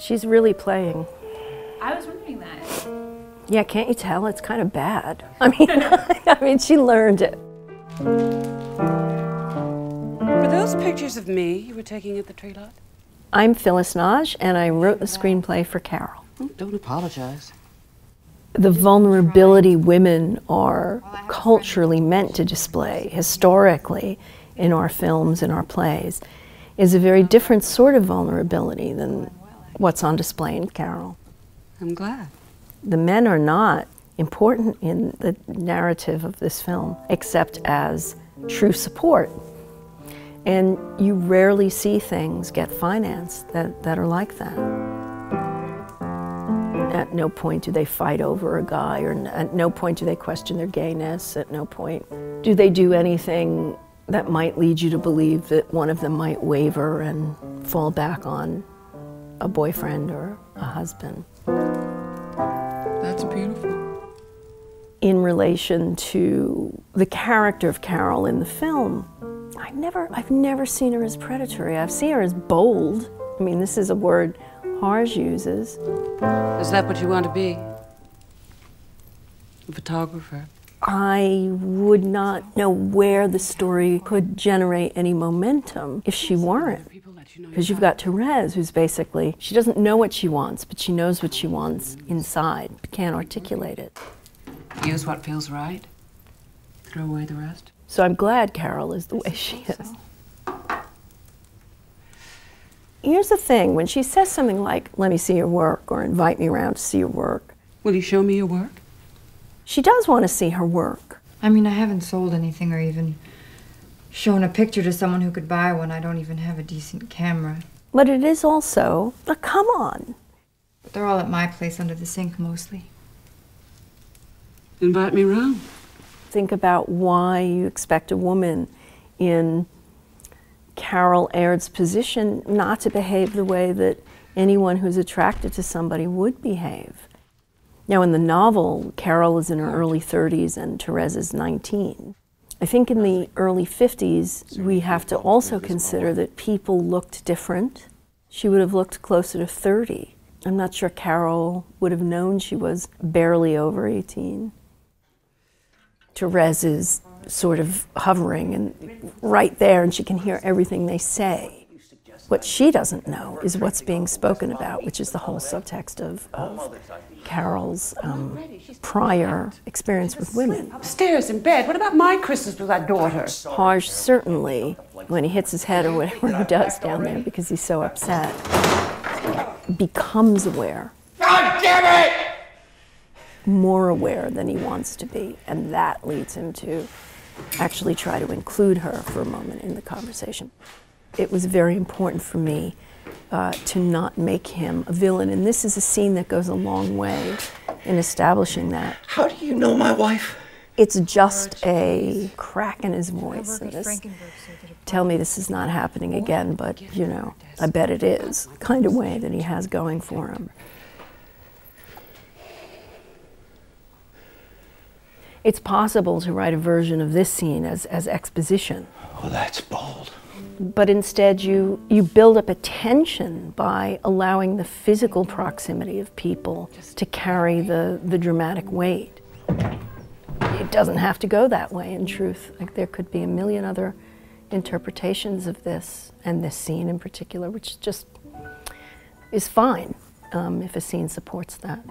She's really playing. I was wondering that. Yeah, can't you tell? It's kind of bad. I mean, she learned it. Were those pictures of me you were taking at the tree lot? I'm Phyllis Nagy, and I wrote the screenplay for Carol. Oh, don't apologize. The vulnerability women are culturally meant to display, historically, in our films, in our plays, is a very different sort of vulnerability than what's on display in Carol. I'm glad. The men are not important in the narrative of this film, except as true support. And you rarely see things get financed that are like that. At no point do they fight over a guy, or at no point do they question their gayness. At no point do they do anything that might lead you to believe that one of them might waver and fall back on a boyfriend or a husband. That's beautiful. In relation to the character of Carol in the film, I've never seen her as predatory. I've seen her as bold. I mean, this is a word Harge uses. Is that what you want to be? A photographer? I would not know where the story could generate any momentum if she weren't. Because you've got Therese, who's basically, she doesn't know what she wants, but she knows what she wants inside, but can't articulate it. Use what feels right. Throw away the rest. So I'm glad Carol is the way she is. Here's the thing, when she says something like, let me see your work, or invite me around to see your work. Will you show me your work? She does want to see her work. I mean, I haven't sold anything or even shown a picture to someone who could buy one. I don't even have a decent camera. But it is also, come on. They're all at my place under the sink, mostly. Invite me around. Think about why you expect a woman in Carol Aird's position not to behave the way that anyone who's attracted to somebody would behave. Now, in the novel, Carol is in her early 30s and Therese is 19. I think in the early 50s, we have to also consider that people looked different. She would have looked closer to 30. I'm not sure Carol would have known she was barely over 18. Therese is sort of hovering and right there, and she can hear everything they say. What she doesn't know is what's being spoken about, which is the whole subtext of Carol's prior experience with women. Upstairs in bed. What about my Christmas with our daughter? Harge certainly, when he hits his head or whatever he does down there because he's so upset, becomes aware. God damn it! More aware than he wants to be, and that leads him to actually try to include her for a moment in the conversation. It was very important for me to not make him a villain, and this is a scene that goes a long way in establishing that. How do you know my wife? It's just a crack in his voice. And this, tell me this is not happening again, but you know, I bet it is, kind of way that he has going for him. It's possible to write a version of this scene as exposition. Oh, that's bold. But instead you build up a tension by allowing the physical proximity of people to carry the dramatic weight. It doesn't have to go that way in truth. Like, there could be a million other interpretations of this, and this scene in particular, which just is fine if a scene supports that.